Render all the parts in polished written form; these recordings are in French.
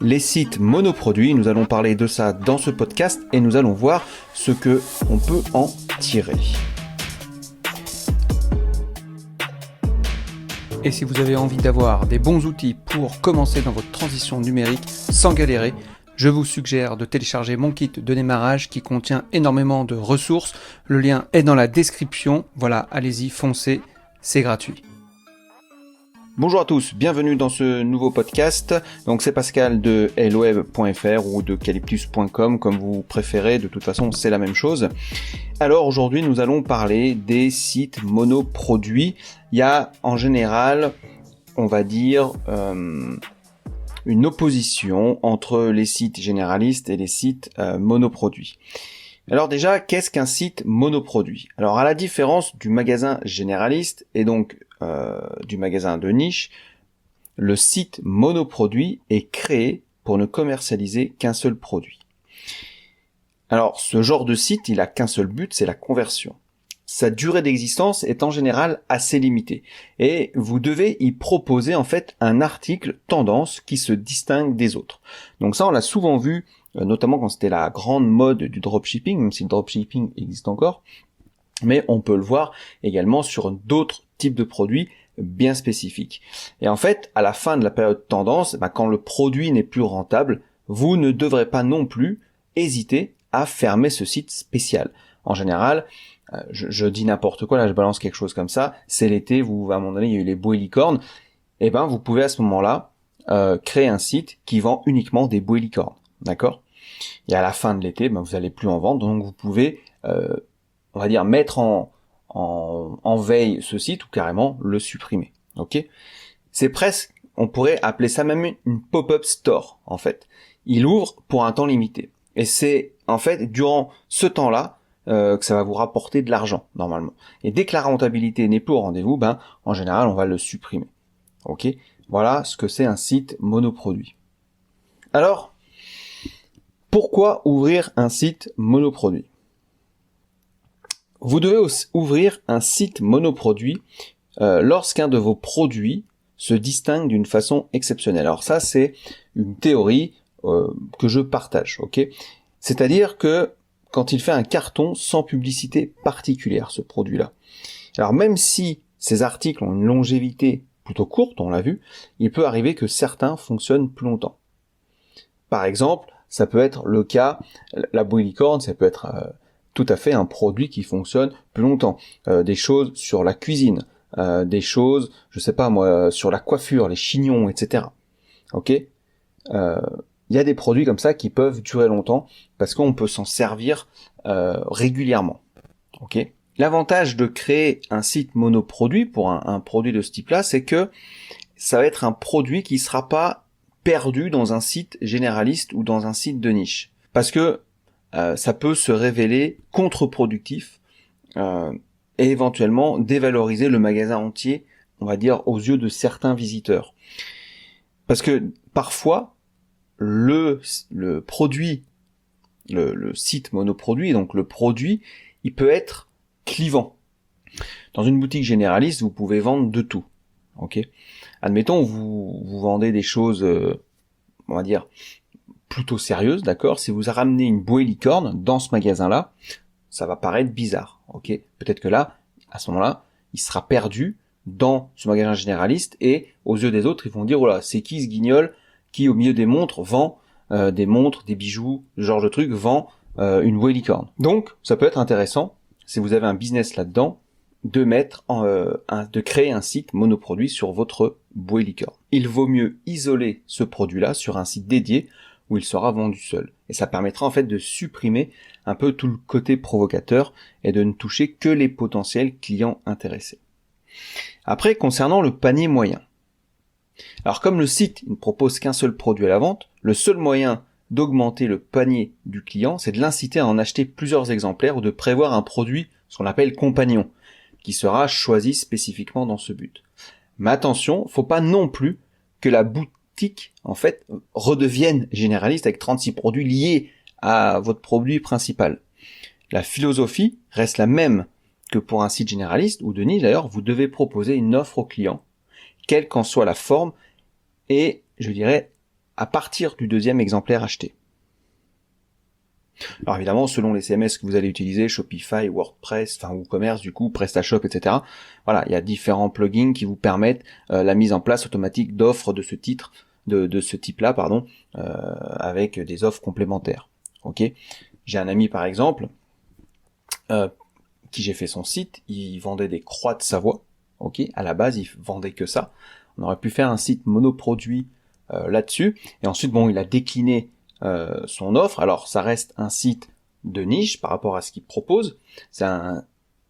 Les sites monoproduits, nous allons parler de ça dans ce podcast et nous allons voir ce que on peut en tirer. Et si vous avez envie d'avoir des bons outils pour commencer dans votre transition numérique sans galérer, je vous suggère de télécharger mon kit de démarrage qui contient énormément de ressources. Le lien est dans la description. Voilà, allez-y, foncez, c'est gratuit. Bonjour à tous, bienvenue dans ce nouveau podcast. Donc c'est Pascal de helloweb.fr ou de calyptus.com comme vous préférez, de toute façon c'est la même chose. Alors aujourd'hui nous allons parler des sites monoproduits. Il y a en général, on va dire, une opposition entre les sites généralistes et les sites monoproduits. Alors déjà, qu'est-ce qu'un site monoproduit ? Alors à la différence du magasin généraliste et donc du magasin de niche, le site monoproduit est créé pour ne commercialiser qu'un seul produit. Alors ce genre de site, il a qu'un seul but, c'est la conversion. Sa durée d'existence est en général assez limitée et vous devez y proposer en fait un article tendance qui se distingue des autres. Donc ça on l'a souvent vu, notamment quand c'était la grande mode du dropshipping, même si le dropshipping existe encore, mais on peut le voir également sur d'autres types de produits bien spécifiques. Et en fait, à la fin de la période tendance, quand le produit n'est plus rentable, vous ne devrez pas non plus hésiter à fermer ce site spécial. En général, je dis n'importe quoi, là je balance quelque chose comme ça, c'est l'été, à un moment donné il y a eu les bouées licornes, et vous pouvez à ce moment-là créer un site qui vend uniquement des bouées licornes, d'accord ? Et à la fin de l'été, vous n'allez plus en vendre, donc vous pouvez on va dire mettre en veille ce site ou carrément le supprimer. Ok ? C'est presque, on pourrait appeler ça même une pop-up store en fait. Il ouvre pour un temps limité. Et c'est en fait durant ce temps-là que ça va vous rapporter de l'argent normalement. Et dès que la rentabilité n'est plus au rendez-vous, en général on va le supprimer. Ok ? Voilà ce que c'est un site monoproduit. Alors, pourquoi ouvrir un site monoproduit ? Vous devez ouvrir un site monoproduit lorsqu'un de vos produits se distingue d'une façon exceptionnelle. Alors ça, c'est une théorie que je partage, ok ? C'est-à-dire que quand il fait un carton sans publicité particulière, ce produit-là. Alors même si ces articles ont une longévité plutôt courte, on l'a vu, il peut arriver que certains fonctionnent plus longtemps. Par exemple, ça peut être le cas, la bouée licorne, ça peut être tout à fait un produit qui fonctionne plus longtemps. Des choses sur la cuisine, des choses, je sais pas moi, sur la coiffure, les chignons, etc. Ok ? Il y a des produits comme ça qui peuvent durer longtemps parce qu'on peut s'en servir régulièrement. Ok ? L'avantage de créer un site monoproduit pour un produit de ce type-là, c'est que ça va être un produit qui sera pas perdu dans un site généraliste ou dans un site de niche. Parce que ça peut se révéler contre-productif et éventuellement dévaloriser le magasin entier, on va dire, aux yeux de certains visiteurs. Parce que parfois, le produit, le site monoproduit, donc le produit, il peut être clivant. Dans une boutique généraliste, vous pouvez vendre de tout. Ok ? Admettons, vous vendez des choses, on va dire, plutôt sérieuses, d'accord ? Si vous ramenez une bouée licorne dans ce magasin-là, ça va paraître bizarre, ok ? Peut-être que là, à ce moment-là, il sera perdu dans ce magasin généraliste et aux yeux des autres, ils vont dire, voilà, c'est qui ce guignol qui, au milieu des montres, vend des montres, des bijoux, ce genre de truc, vend une bouée licorne. Donc, ça peut être intéressant, si vous avez un business là-dedans, de créer un site monoproduit sur votre bouée licorne. Il vaut mieux isoler ce produit-là sur un site dédié où il sera vendu seul. Et ça permettra en fait de supprimer un peu tout le côté provocateur et de ne toucher que les potentiels clients intéressés. Après, concernant le panier moyen. Alors comme le site ne propose qu'un seul produit à la vente, le seul moyen d'augmenter le panier du client, c'est de l'inciter à en acheter plusieurs exemplaires ou de prévoir un produit, ce qu'on appelle compagnon, qui sera choisi spécifiquement dans ce but. Mais attention, faut pas non plus que la boutique, en fait, redevienne généraliste avec 36 produits liés à votre produit principal. La philosophie reste la même que pour un site généraliste ou de niche. D'ailleurs, vous devez proposer une offre au client, quelle qu'en soit la forme, et je dirais à partir du deuxième exemplaire acheté. Alors évidemment, selon les CMS que vous allez utiliser, Shopify, WordPress, enfin WooCommerce du coup, PrestaShop, etc. Voilà, il y a différents plugins qui vous permettent la mise en place automatique d'offres de ce type-là, avec des offres complémentaires. Ok. J'ai un ami par exemple, qui j'ai fait son site, il vendait des croix de Savoie. Ok. À la base, il vendait que ça. On aurait pu faire un site monoproduit là-dessus. Et ensuite, bon, il a décliné son offre. Alors ça reste un site de niche par rapport à ce qu'il propose,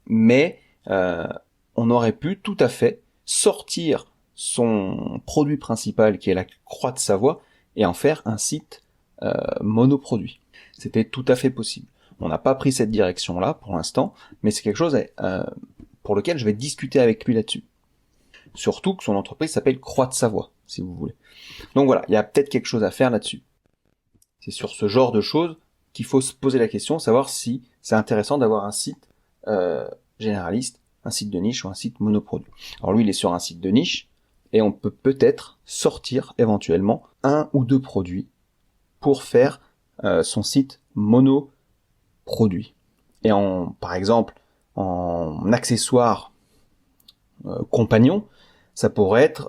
mais on aurait pu tout à fait sortir son produit principal qui est la croix de Savoie et en faire un site monoproduit. C'était tout à fait possible. On n'a pas pris cette direction-là pour l'instant, mais c'est quelque chose pour lequel je vais discuter avec lui là-dessus. Surtout que son entreprise s'appelle Croix de Savoie, si vous voulez. Donc voilà, il y a peut-être quelque chose à faire là-dessus. C'est sur ce genre de choses qu'il faut se poser la question, savoir si c'est intéressant d'avoir un site généraliste, un site de niche ou un site monoproduit. Alors lui, il est sur un site de niche et on peut peut-être sortir éventuellement un ou deux produits pour faire son site monoproduit. Et par exemple, en accessoires compagnons, ça pourrait être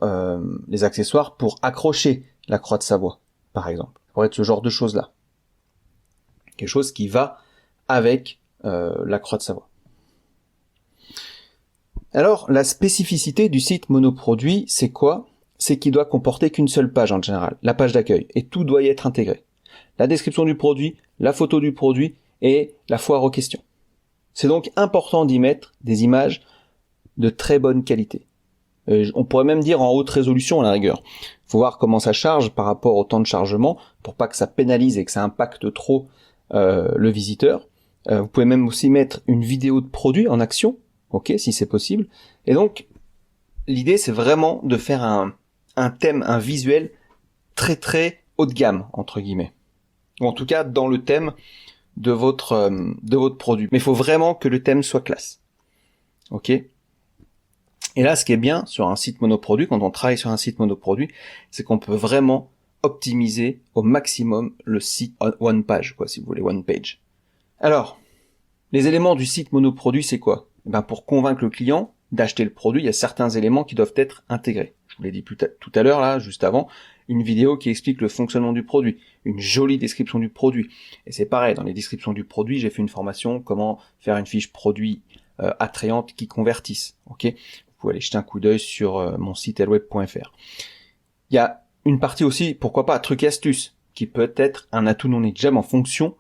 les accessoires pour accrocher la croix de Savoie, par exemple. Ça pourrait être ce genre de choses-là. Quelque chose qui va avec la croix de Savoie. Alors, la spécificité du site monoproduit, c'est quoi? C'est qu'il doit comporter qu'une seule page en général, la page d'accueil, et tout doit y être intégré. La description du produit, la photo du produit et la foire aux questions. C'est donc important d'y mettre des images de très bonne qualité. On pourrait même dire en haute résolution à la rigueur. Il faut voir comment ça charge par rapport au temps de chargement pour pas que ça pénalise et que ça impacte trop le visiteur. Vous pouvez même aussi mettre une vidéo de produit en action, ok, si c'est possible. Et donc, l'idée c'est vraiment de faire un thème, un visuel très très haut de gamme, entre guillemets. Ou en tout cas dans le thème de votre produit. Mais il faut vraiment que le thème soit classe. Ok. Et là, ce qui est bien sur un site monoproduit, quand on travaille sur un site monoproduit, c'est qu'on peut vraiment optimiser au maximum le site one page, quoi, si vous voulez, one page. Alors, les éléments du site monoproduit, c'est quoi? Pour convaincre le client d'acheter le produit, il y a certains éléments qui doivent être intégrés. Je vous l'ai dit tout à l'heure, là, juste avant, une vidéo qui explique le fonctionnement du produit, une jolie description du produit. Et c'est pareil, dans les descriptions du produit, j'ai fait une formation comment faire une fiche produit attrayante qui convertisse. Ok, vous pouvez aller jeter un coup d'œil sur mon site elweb.fr. Il y a une partie aussi, pourquoi pas, truc et astuce, qui peut être un atout non négligeable en fonction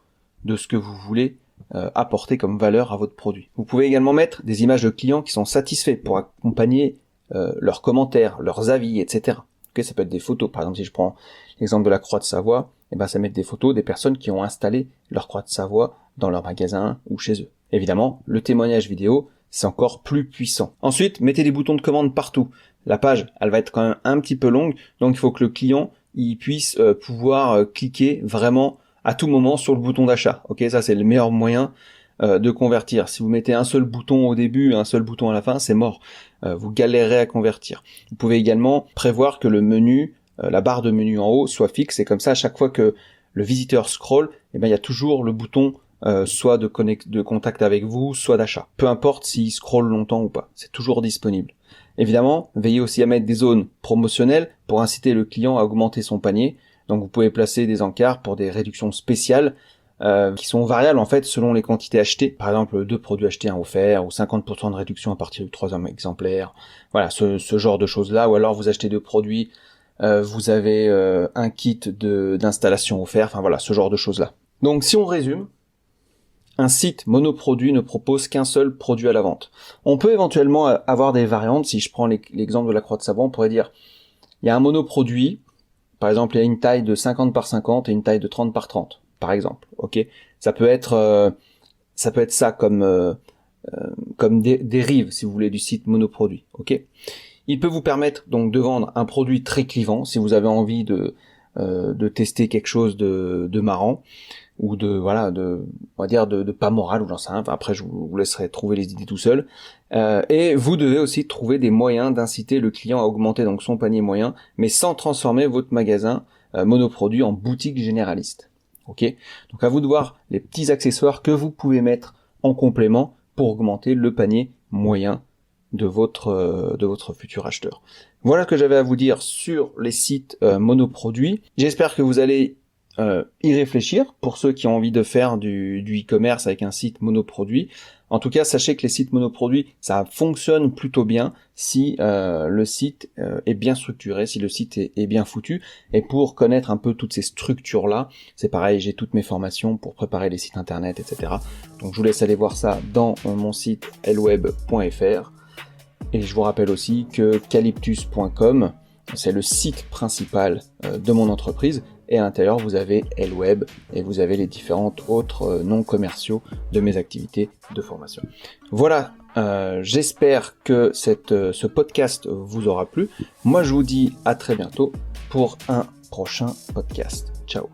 de ce que vous voulez apporter comme valeur à votre produit. Vous pouvez également mettre des images de clients qui sont satisfaits pour accompagner leurs commentaires, leurs avis, etc. Okay, ça peut être des photos. Par exemple, si je prends l'exemple de la Croix de Savoie, ça met des photos des personnes qui ont installé leur Croix de Savoie dans leur magasin ou chez eux. Évidemment, le témoignage vidéo, c'est encore plus puissant. Ensuite, mettez des boutons de commande partout. La page, elle va être quand même un petit peu longue, donc il faut que le client il puisse pouvoir cliquer vraiment à tout moment sur le bouton d'achat. Ok, ça c'est le meilleur moyen de convertir. Si vous mettez un seul bouton au début, un seul bouton à la fin, c'est mort. Vous galérez à convertir. Vous pouvez également prévoir que le menu, la barre de menu en haut soit fixe, et comme ça, à chaque fois que le visiteur scrolle, il y a toujours le bouton soit de contact avec vous, soit d'achat. Peu importe s'il scrolle longtemps ou pas, c'est toujours disponible. Évidemment, veillez aussi à mettre des zones promotionnelles pour inciter le client à augmenter son panier. Donc vous pouvez placer des encarts pour des réductions spéciales qui sont variables en fait selon les quantités achetées. Par exemple, 2 produits achetés, 1 offert, ou 50% de réduction à partir du 3e exemplaire. Voilà, ce genre de choses-là. Ou alors vous achetez 2 produits, vous avez un kit d'installation offert. Enfin voilà, ce genre de choses-là. Donc si on résume, un site monoproduit ne propose qu'un seul produit à la vente. On peut éventuellement avoir des variantes. Si je prends l'exemple de la Croix de Savoie, on pourrait dire il y a un monoproduit. Par exemple, il y a une taille de 50 par 50 et une taille de 30 par 30, par exemple. Ok, ça peut être ça comme dérive, si vous voulez, du site monoproduit. Ok, il peut vous permettre donc de vendre un produit très clivant si vous avez envie de tester quelque chose de marrant ou on va dire de pas moral ou j'en sais rien. Enfin, après, je vous laisserai trouver les idées tout seul. Et vous devez aussi trouver des moyens d'inciter le client à augmenter donc son panier moyen, mais sans transformer votre magasin monoproduits en boutique généraliste. Ok ? Donc à vous de voir les petits accessoires que vous pouvez mettre en complément pour augmenter le panier moyen de votre futur acheteur. Voilà ce que j'avais à vous dire sur les sites monoproduits. J'espère que vous allez y réfléchir pour ceux qui ont envie de faire du e-commerce avec un site monoproduit. En tout cas, sachez que les sites monoproduits, ça fonctionne plutôt bien si le site est bien structuré, si le site est bien foutu. Et pour connaître un peu toutes ces structures-là, c'est pareil, j'ai toutes mes formations pour préparer les sites internet, etc. Donc je vous laisse aller voir ça dans mon site lweb.fr. Et je vous rappelle aussi que calyptus.com, c'est le site principal de mon entreprise. Et à l'intérieur, vous avez Lweb et vous avez les différents autres noms commerciaux de mes activités de formation. Voilà, j'espère que ce podcast vous aura plu. Moi, je vous dis à très bientôt pour un prochain podcast. Ciao.